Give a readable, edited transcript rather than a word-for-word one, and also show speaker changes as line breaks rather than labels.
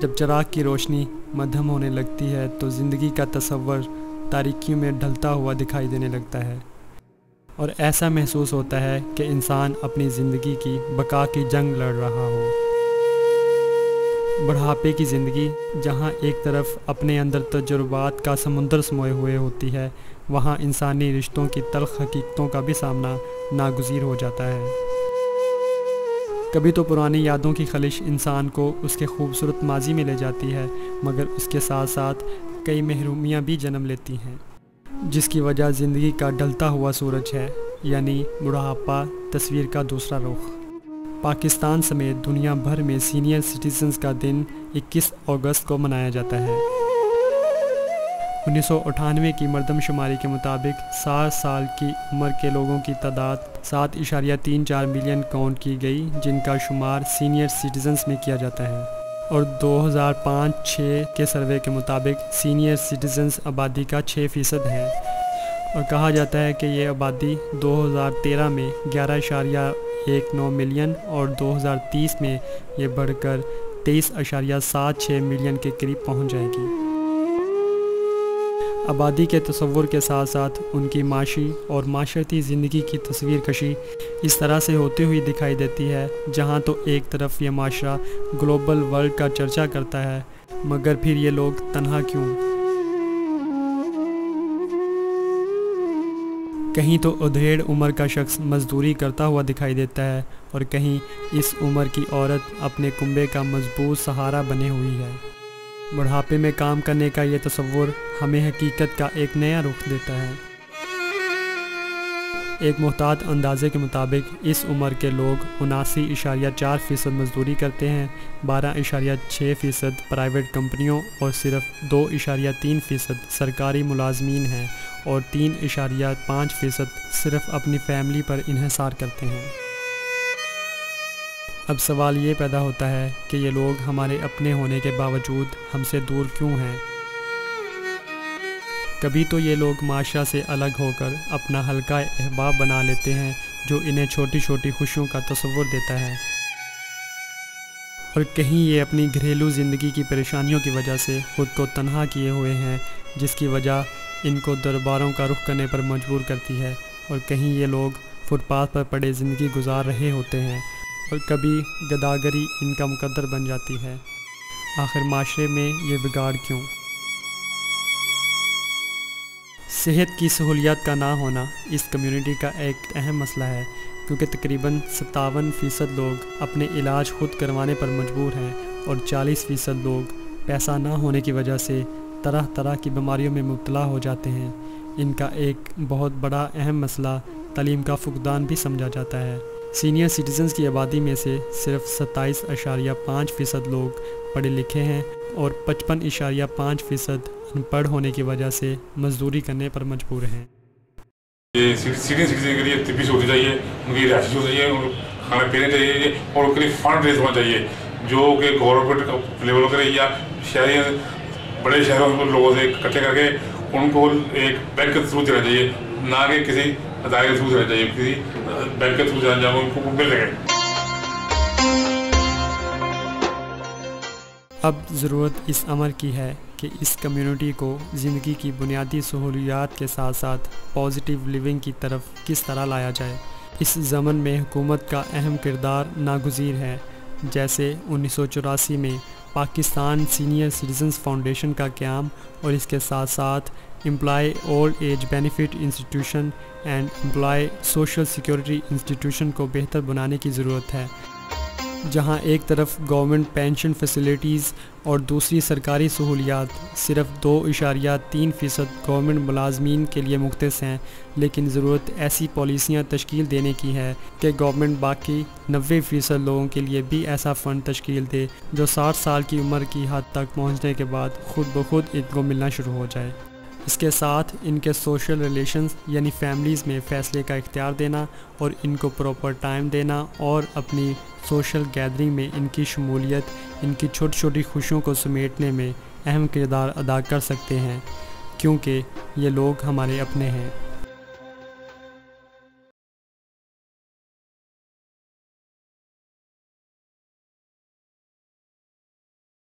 جب چراغ کی روشنی مدھم ہونے لگتی ہے تو زندگی کا تصور تاریکیوں میں ڈھلتا ہوا دکھائی دینے لگتا ہے، اور ایسا محسوس ہوتا ہے کہ انسان اپنی زندگی کی بقا کی جنگ لڑ رہا ہو۔ بڑھاپے کی زندگی جہاں ایک طرف اپنے اندر تجربات کا سمندر سموئے ہوئے ہوتی ہے، وہاں انسانی رشتوں کی تلخ حقیقتوں کا بھی سامنا ناگزیر ہو جاتا ہے۔ کبھی تو پرانی یادوں کی خلش انسان کو اس کے خوبصورت ماضی میں لے جاتی ہے، مگر اس کے ساتھ ساتھ کئی محرومیاں بھی جنم لیتی ہیں، جس کی وجہ زندگی کا ڈھلتا ہوا سورج ہے، یعنی بڑھاپا تصویر کا دوسرا رخ۔ پاکستان سمیت دنیا بھر میں سینئر سٹیزنز کا دن 21 اگست کو منایا جاتا ہے۔ 1998 کی مردم شماری کے مطابق 60 سال کی عمر کے لوگوں کی تعداد 7.34 ملین کاؤنٹ کی گئی، جن کا شمار سینئر سٹیزنز میں کیا جاتا ہے، اور 2005-06 کے سروے کے مطابق سینئر سٹیزنز آبادی کا 6% ہے، اور کہا جاتا ہے کہ یہ آبادی 2013 میں 11.19 ملین اور 2030 میں یہ بڑھ کر 23.76 ملین کے قریب پہنچ جائے گی۔ آبادی کے تصور کے ساتھ ساتھ ان کی معاشی اور معاشرتی زندگی کی تصویر کشی اس طرح سے ہوتی ہوئی دکھائی دیتی ہے، جہاں تو ایک طرف یہ معاشرہ گلوبل ورلڈ کا چرچا کرتا ہے، مگر پھر یہ لوگ تنہا کیوں؟ کہیں تو ادھیڑ عمر کا شخص مزدوری کرتا ہوا دکھائی دیتا ہے، اور کہیں اس عمر کی عورت اپنے کنبے کا مضبوط سہارا بنے ہوئی ہے۔ بڑھاپے میں کام کرنے کا یہ تصور ہمیں حقیقت کا ایک نیا رخ دیتا ہے۔ ایک محتاط اندازے کے مطابق اس عمر کے لوگ 79.4% مزدوری کرتے ہیں، 12.6% پرائیویٹ کمپنیوں اور صرف 2.3% سرکاری ملازمین ہیں، اور 3.5% صرف اپنی فیملی پر انحصار کرتے ہیں۔ اب سوال یہ پیدا ہوتا ہے کہ یہ لوگ ہمارے اپنے ہونے کے باوجود ہم سے دور کیوں ہیں؟ کبھی تو یہ لوگ معاشرہ سے الگ ہو کر اپنا حلقہ احباب بنا لیتے ہیں، جو انہیں چھوٹی چھوٹی خوشیوں کا تصور دیتا ہے، اور کہیں یہ اپنی گھریلو زندگی کی پریشانیوں کی وجہ سے خود کو تنہا کیے ہوئے ہیں، جس کی وجہ ان کو درباروں کا رخ کرنے پر مجبور کرتی ہے، اور کہیں یہ لوگ فٹ پاتھ پر پڑے زندگی گزار رہے ہوتے ہیں، اور کبھی گداگری ان کا مقدر بن جاتی ہے۔ آخر معاشرے میں یہ بگاڑ کیوں؟ صحت کی سہولیات کا نہ ہونا اس کمیونٹی کا ایک اہم مسئلہ ہے، کیونکہ تقریباً 57% لوگ اپنے علاج خود کروانے پر مجبور ہیں، اور 40% لوگ پیسہ نہ ہونے کی وجہ سے طرح طرح کی بیماریوں میں مبتلا ہو جاتے ہیں۔ ان کا ایک بہت بڑا اہم مسئلہ تعلیم کا فقدان بھی سمجھا جاتا ہے۔ سینئر سٹیزنز کی آبادی میں سے صرف 27.5% لوگ پڑھے لکھے ہیں، اور 55.5% ان پڑھ ہونے کی وجہ سے مزدوری کرنے پر مجبور ہیں۔
یہ سینئر سٹیزن کے لیے طبی سہولت چاہیے، ان کی رہائش چاہیے، اور کھانا پینا چاہیے، اور ان کے لیے فنڈ ریز ہونا چاہیے، جو کہ گورنمنٹ لیول کرے یا شہری بڑے شہروں میں لوگوں سے اکٹھے کر کے ان کو ایک بینک کے تھرو دینا چاہیے، نہ کہ کسی ادارے کے تھرو دینا چاہیے، کسی بینک کے تھرو دینا جہاں ان کو مل رہے۔
اب ضرورت اس امر کی ہے کہ اس کمیونٹی کو زندگی کی بنیادی سہولیات کے ساتھ ساتھ پازیٹیو لیونگ کی طرف کس طرح لایا جائے۔ اس ضمن میں حکومت کا اہم کردار ناگزیر ہے، جیسے 1984 میں پاکستان سینئر سٹیزنز فاؤنڈیشن کا قیام، اور اس کے ساتھ ساتھ employee old age benefit institution and employee social security institution کو بہتر بنانے کی ضرورت ہے، جہاں ایک طرف گورنمنٹ پینشن فیسلٹیز اور دوسری سرکاری سہولیات صرف 2.3% گورنمنٹ ملازمین کے لیے مختص ہیں، لیکن ضرورت ایسی پالیسیاں تشکیل دینے کی ہے کہ گورنمنٹ باقی 90% لوگوں کے لیے بھی ایسا فنڈ تشکیل دے جو 60 سال کی عمر کی حد تک پہنچنے کے بعد خود بخود ان کو ملنا شروع ہو جائے۔ اس کے ساتھ ان کے سوشل ریلیشنز یعنی فیملیز میں فیصلے کا اختیار دینا، اور ان کو پراپر ٹائم دینا، اور اپنی سوشل گیدرنگ میں ان کی شمولیت ان کی چھوٹی چھوٹی خوشیوں کو سمیٹنے میں اہم کردار ادا کر سکتے ہیں، کیونکہ یہ لوگ ہمارے اپنے ہیں۔